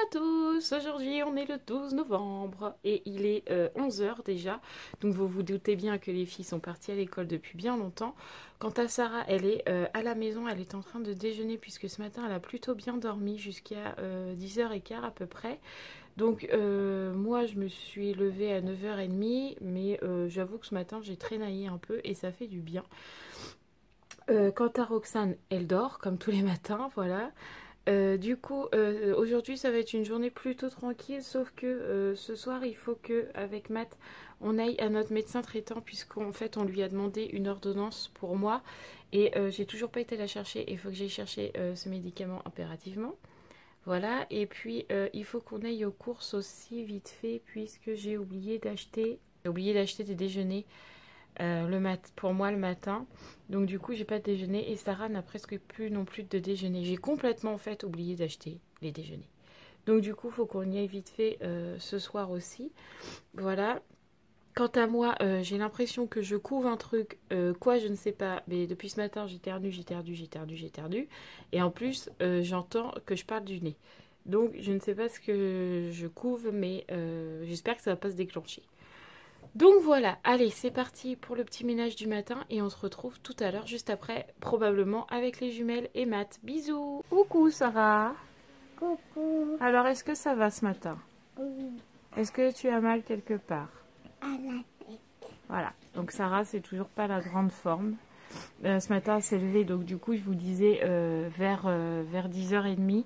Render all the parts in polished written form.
à tous, aujourd'hui on est le 12 novembre et il est 11 h déjà, donc vous vous doutez bien que les filles sont parties à l'école depuis bien longtemps. Quant à Sarah, elle est à la maison, elle est en train de déjeuner puisque ce matin elle a plutôt bien dormi jusqu'à 10h15 à peu près. Donc moi je me suis levée à 9h30 mais j'avoue que ce matin j'ai traînaillé un peu et ça fait du bien. Quant à Roxane, elle dort comme tous les matins, voilà. Du coup, aujourd'hui, ça va être une journée plutôt tranquille, sauf que ce soir, il faut que avec Matt, on aille à notre médecin traitant, puisqu'en fait, on lui a demandé une ordonnance pour moi, et j'ai toujours pas été la chercher, et il faut que j'aille chercher ce médicament impérativement. Voilà, et puis il faut qu'on aille aux courses aussi vite fait, puisque j'ai oublié d'acheter des déjeuners pour moi le matin. Donc du coup j'ai pas de déjeuner et Sarah n'a presque plus non plus de déjeuner. J'ai complètement en fait oublié d'acheter les déjeuners. Donc du coup faut qu'on y aille vite fait ce soir aussi. Voilà. Quant à moi, j'ai l'impression que je couvre un truc, quoi je ne sais pas, mais depuis ce matin j'éternue. Et en plus j'entends que je parle du nez. Donc je ne sais pas ce que je couvre, mais j'espère que ça va pas se déclencher. Donc voilà, allez, c'est parti pour le petit ménage du matin et on se retrouve tout à l'heure, juste après, probablement avec les jumelles et Matt. Bisous. Coucou Sarah. Coucou. Alors, est-ce que ça va ce matin? Oui. Est-ce que tu as mal quelque part? À la tête. Voilà, donc Sarah, c'est toujours pas la grande forme. Ce matin, elle s'est levée, donc du coup, je vous disais vers 10h30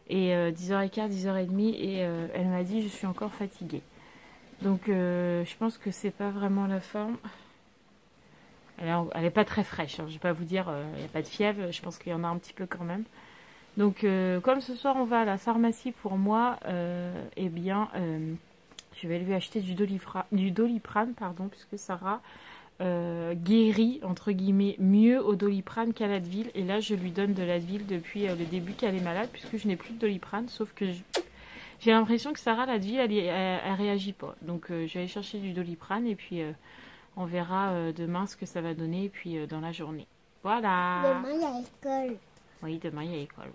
et 10h15, 10h30 et elle m'a dit, je suis encore fatiguée. Donc je pense que c'est pas vraiment la forme. Elle est pas très fraîche, hein. Je vais pas vous dire, il n'y a pas de fièvre, je pense qu'il y en a un petit peu quand même. Donc comme ce soir on va à la pharmacie pour moi, eh bien je vais lui acheter du Doliprane, pardon, puisque Sarah guérit entre guillemets mieux au Doliprane qu'à l'Advil. Et là je lui donne de l'Advil depuis le début qu'elle est malade, puisque je n'ai plus de Doliprane, sauf que j'ai l'impression que Sarah, l'Advil, elle réagit pas. Donc je vais aller chercher du Doliprane et puis on verra demain ce que ça va donner et puis dans la journée. Voilà. Demain, il y a l'école. Oui, demain il y a l'école.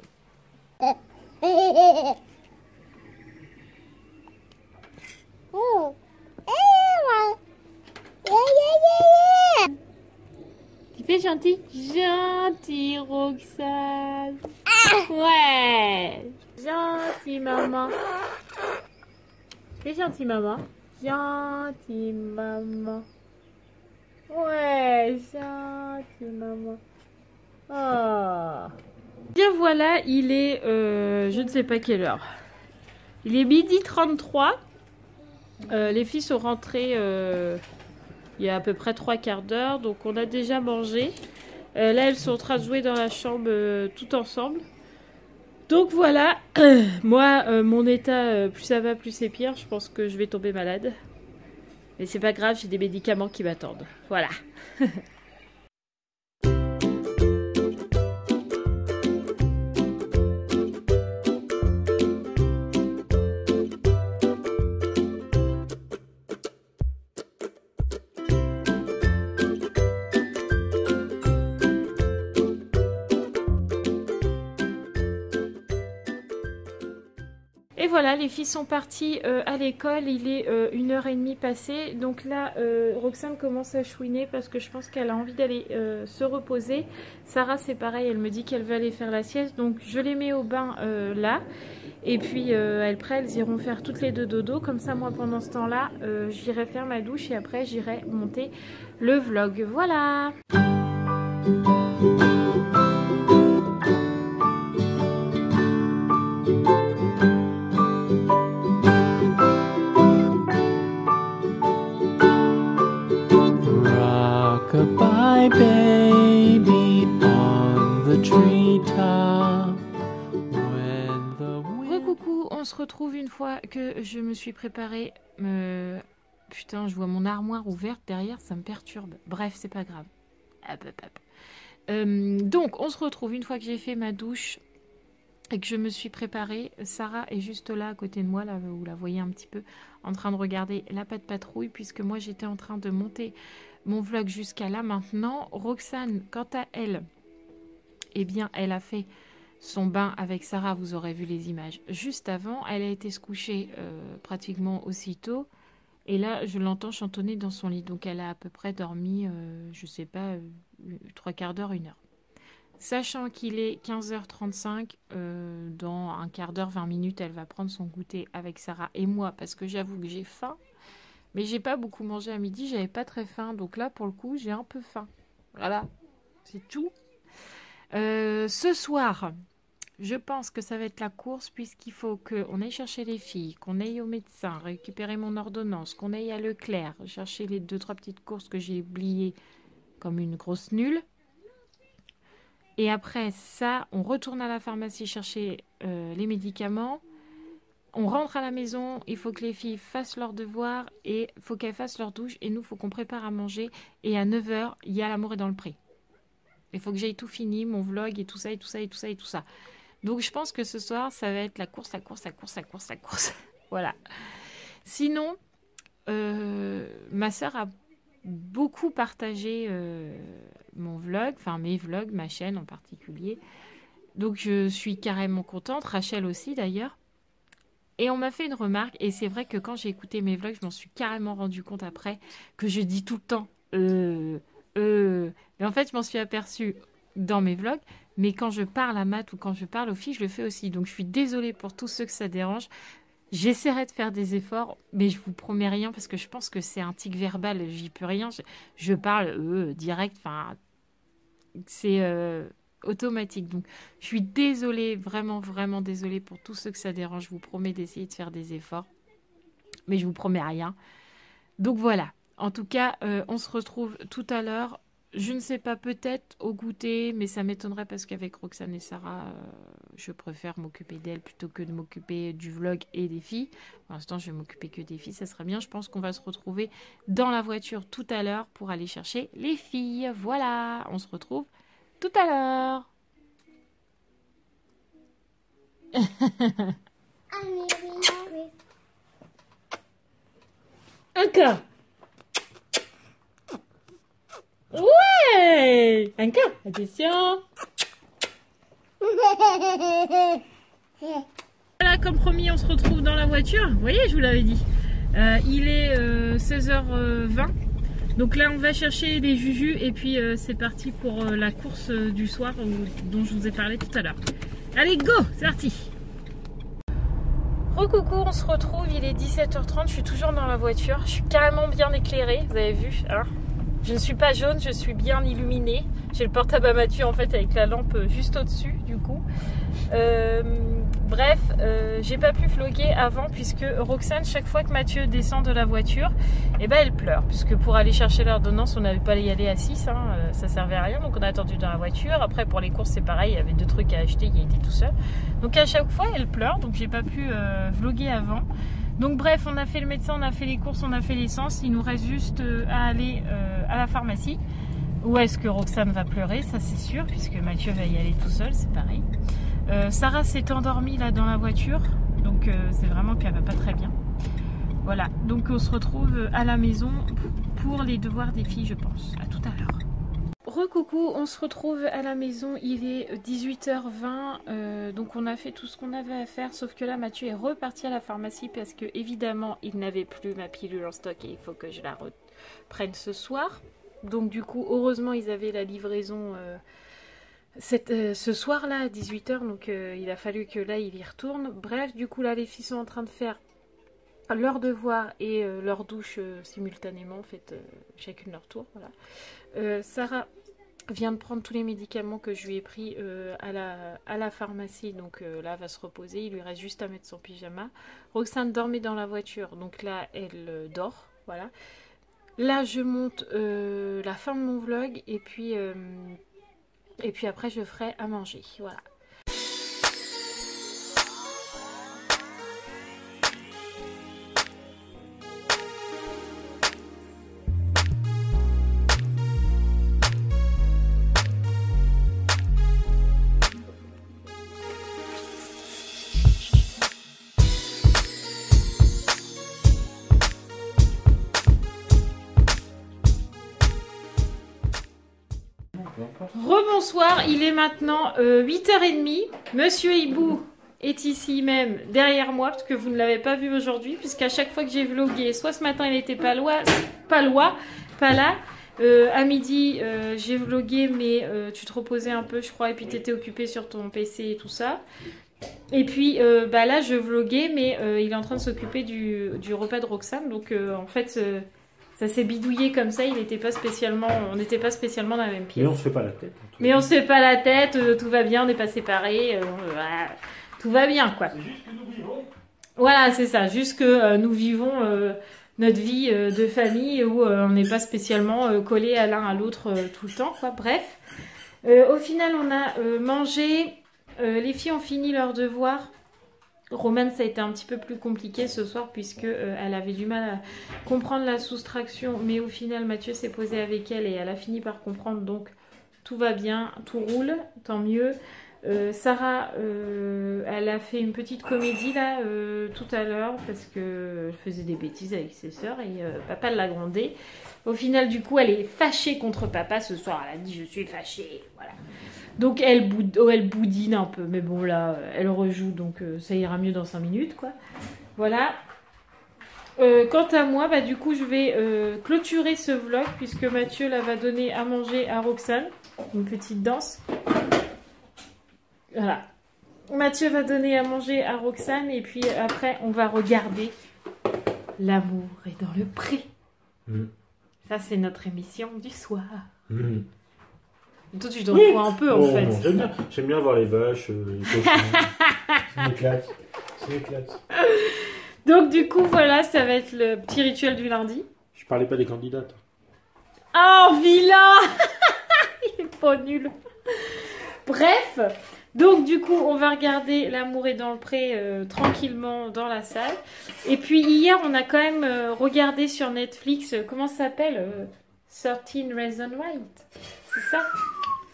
Oh. Tu fais gentil? Gentil, Roxane. Ouais. Gentil, maman. Fais gentil, maman. Gentil, maman. Ouais, gentil, maman. Oh. Bien voilà, il est, je ne sais pas quelle heure. Il est 12h33. Les filles sont rentrées il y a à peu près 3/4 d'heure, donc on a déjà mangé. Là, elles sont en train de jouer dans la chambre tout ensemble. Donc voilà, moi, mon état, plus ça va, plus c'est pire. Je pense que je vais tomber malade. Mais c'est pas grave, j'ai des médicaments qui m'attendent. Voilà. Et voilà, les filles sont parties à l'école, il est 1h30 passée. Donc là, Roxane commence à chouiner parce que je pense qu'elle a envie d'aller se reposer. Sarah, c'est pareil, elle me dit qu'elle veut aller faire la sieste. Donc je les mets au bain là. Et puis elles iront faire toutes les deux dodo. Comme ça, moi, pendant ce temps-là, j'irai faire ma douche et après, j'irai monter le vlog. Voilà! Goodbye, baby, on the treetop. Recoucou, on se retrouve une fois que je me suis préparée. Putain, je vois mon armoire ouverte derrière, ça me perturbe. Bref, c'est pas grave. Hop, hop, hop. Donc, on se retrouve une fois que j'ai fait ma douche et que je me suis préparée. Sarah est juste là à côté de moi, là, vous la voyez un petit peu, en train de regarder la patte patrouille, puisque moi j'étais en train de monter mon vlog jusqu'à là maintenant. Roxane, quant à elle, eh bien, elle a fait son bain avec Sarah, vous aurez vu les images juste avant. Elle a été se coucher pratiquement aussitôt. Et là, je l'entends chantonner dans son lit. Donc, elle a à peu près dormi, je sais pas, 3/4 d'heure, 1 heure. Sachant qu'il est 15h35, dans un quart d'heure, 20 minutes, elle va prendre son goûter avec Sarah et moi. Parce que j'avoue que j'ai faim. Mais j'ai pas beaucoup mangé à midi, j'avais pas très faim. Donc là, pour le coup, j'ai un peu faim. Voilà, c'est tout. Ce soir, je pense que ça va être la course puisqu'il faut qu'on aille chercher les filles, qu'on aille au médecin, récupérer mon ordonnance, qu'on aille à Leclerc, chercher les 2-3 petites courses que j'ai oubliées comme une grosse nulle. Et après ça, on retourne à la pharmacie chercher les médicaments. On rentre à la maison, il faut que les filles fassent leurs devoirs et il faut qu'elles fassent leur douche. Et nous, il faut qu'on prépare à manger. Et à 9h, il y a l'amour est dans le pré. Il faut que j'aille tout fini, mon vlog et tout ça, et tout ça, et tout ça, et tout ça. Donc, je pense que ce soir, ça va être la course. Voilà. Sinon, ma sœur a beaucoup partagé mon vlog, enfin mes vlogs, ma chaîne en particulier. Donc, je suis carrément contente. Rachel aussi, d'ailleurs. Et on m'a fait une remarque, et c'est vrai que quand j'ai écouté mes vlogs, je m'en suis carrément rendu compte après que je dis tout le temps Mais en fait, je m'en suis aperçue dans mes vlogs, mais quand je parle à Matt ou quand je parle aux filles, je le fais aussi. Donc, je suis désolée pour tous ceux que ça dérange. J'essaierai de faire des efforts, mais je vous promets rien parce que je pense que c'est un tic verbal, j'y peux rien. Je parle direct, enfin, c'est automatique. Donc, je suis désolée, vraiment, vraiment désolée pour tous ceux que ça dérange. Je vous promets d'essayer de faire des efforts, mais je vous promets rien. Donc, voilà. En tout cas, on se retrouve tout à l'heure. Je ne sais pas, peut-être au goûter, mais ça m'étonnerait parce qu'avec Roxane et Sarah, je préfère m'occuper d'elles plutôt que de m'occuper du vlog et des filles. Pour l'instant, je vais m'occuper que des filles, ça serait bien. Je pense qu'on va se retrouver dans la voiture tout à l'heure pour aller chercher les filles. Voilà, on se retrouve tout à l'heure. Encore. Ouais! Encore, attention! Voilà, comme promis, on se retrouve dans la voiture. Vous voyez, je vous l'avais dit. Il est 16h20. Donc là, on va chercher les jujus et puis c'est parti pour la course du soir dont je vous ai parlé tout à l'heure. Allez, go! C'est parti! Recoucou, on se retrouve, il est 17h30, je suis toujours dans la voiture. Je suis carrément bien éclairée, vous avez vu, hein? Je ne suis pas jaune, je suis bien illuminée. J'ai le portable à Mathieu en fait avec la lampe juste au-dessus du coup. Bref, j'ai pas pu vlogger avant puisque Roxane, chaque fois que Mathieu descend de la voiture, eh ben, elle pleure. Puisque pour aller chercher l'ordonnance, on n'avait pas y aller à 6, hein, ça servait à rien. Donc on a attendu dans la voiture. Après pour les courses c'est pareil, il y avait 2 trucs à acheter, il était tout seul. Donc à chaque fois elle pleure, donc j'ai pas pu vlogger avant. Donc bref, on a fait le médecin, on a fait les courses, on a fait l'essence. Il nous reste juste à aller à la pharmacie. Où est-ce que Roxane va pleurer, ça c'est sûr, puisque Mathieu va y aller tout seul, c'est pareil. Sarah s'est endormie là dans la voiture, donc c'est vraiment qu'elle va pas très bien. Voilà, donc on se retrouve à la maison pour les devoirs des filles, je pense. À tout à l'heure. Recoucou, on se retrouve à la maison, il est 18h20, donc on a fait tout ce qu'on avait à faire, sauf que là Mathieu est reparti à la pharmacie parce que évidemment il n'avait plus ma pilule en stock et il faut que je la reprenne ce soir. Donc du coup, heureusement ils avaient la livraison ce soir-là à 18h, donc il a fallu que là il y retourne. Bref, du coup là les filles sont en train de faire leurs devoirs et leur douche simultanément, en fait chacune leur tour. Voilà. Sarah vient de prendre tous les médicaments que je lui ai pris à la pharmacie, donc là elle va se reposer, il lui reste juste à mettre son pyjama. Roxane dormait dans la voiture, donc là elle dort, voilà. Là je monte la fin de mon vlog et puis après je ferai à manger, voilà. bonsoir, il est maintenant 8h30. Monsieur Hibou est ici même derrière moi parce que vous ne l'avez pas vu aujourd'hui puisqu'à chaque fois que j'ai vlogué, soit ce matin il n'était pas là. À midi j'ai vlogué mais tu te reposais un peu je crois et puis tu étais occupé sur ton PC et tout ça. Et puis là je vloguais mais il est en train de s'occuper du repas de Roxane donc en fait ça s'est bidouillé comme ça, on n'était pas spécialement dans la même pièce. Mais on se fait pas la tête. Mais on se fait pas la tête, tout va bien, on n'est pas séparés, voilà, tout va bien quoi. C'est juste que nous vivons. Voilà, c'est ça, juste que nous vivons notre vie de famille où on n'est pas spécialement collés à l'un à l'autre tout le temps, quoi. Bref, au final on a mangé, les filles ont fini leurs devoirs. Romane, ça a été un petit peu plus compliqué ce soir puisque elle avait du mal à comprendre la soustraction, mais au final Mathieu s'est posé avec elle et elle a fini par comprendre, donc tout va bien, tout roule, tant mieux. Sarah, elle a fait une petite comédie là tout à l'heure parce qu'elle faisait des bêtises avec ses sœurs et papa l'a grondée. Au final, du coup, elle est fâchée contre papa ce soir. Elle a dit « je suis fâchée », voilà. Donc elle boudine un peu, mais bon là, elle rejoue, donc ça ira mieux dans 5 minutes, quoi. Voilà. Quant à moi, bah, du coup, je vais clôturer ce vlog, puisque Mathieu là, va donner à manger à Roxane. Une petite danse. Voilà. Mathieu va donner à manger à Roxane, et puis après, on va regarder L'amour est dans le pré. Ça, c'est notre émission du soir. Toi, tu t'en fous un peu, en fait. J'aime bien voir les vaches, les cochons. Ça m'éclate. Ça m'éclate. Donc, du coup, voilà, ça va être le petit rituel du lundi. Je parlais pas des candidates. Oh, vilain. Il est pas nul. Bref, donc, du coup, on va regarder L'amour est dans le pré tranquillement dans la salle. Et puis, hier, on a quand même regardé sur Netflix, comment ça s'appelle 13 Reasons Why. C'est ça?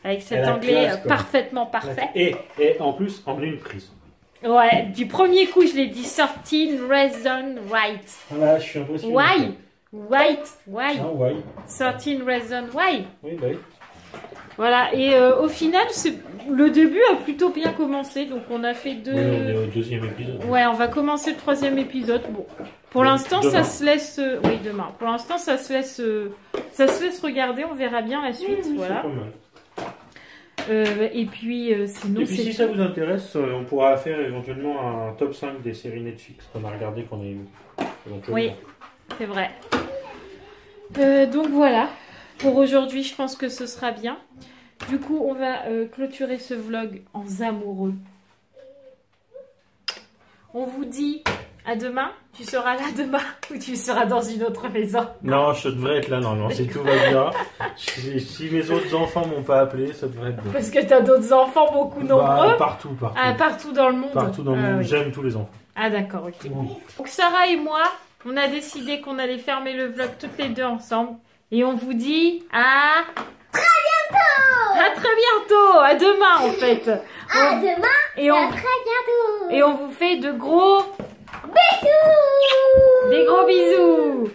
Avec cet anglais classe, parfaitement parfait. Et en plus, en une prise. Ouais, du premier coup, je l'ai dit 13 Reasons Right. Voilà, je suis impressionné. Why? Why? Ah, why? 13 Reasons Why. Oui, bah oui. Voilà, et au final, le début a plutôt bien commencé. Donc, on a fait deux... Oui, on est au 2e épisode. Ouais, on va commencer le 3e épisode. Bon, pour l'instant, ça se laisse... Oui, demain. Pour l'instant, ça se laisse regarder. On verra bien la suite. Oui, voilà. c'est pas mal. Et puis, sinon, et puis si ça vous intéresse, on pourra faire éventuellement un top 5 des séries Netflix qu'on a regardé, qu'on a aimé. Oui, c'est vrai. Donc voilà, pour aujourd'hui, je pense que ce sera bien. Du coup, on va clôturer ce vlog en amoureux. On vous dit à demain. Tu seras là demain ou tu seras dans une autre maison? Non, je devrais être là, non, si tout va bien. Si mes autres enfants m'ont pas appelé, ça devrait être bon. Parce que tu as d'autres enfants beaucoup nombreux? Partout. Ah, partout dans le monde? Partout dans le monde, oui. J'aime tous les enfants. Ah d'accord, ok. Donc Sarah et moi, on a décidé qu'on allait fermer le vlog toutes les deux ensemble. Et on vous dit à... Très bientôt! À très bientôt! À demain en fait! À demain et à très bientôt! Et on vous fait de gros... Bisous! Des gros bisous!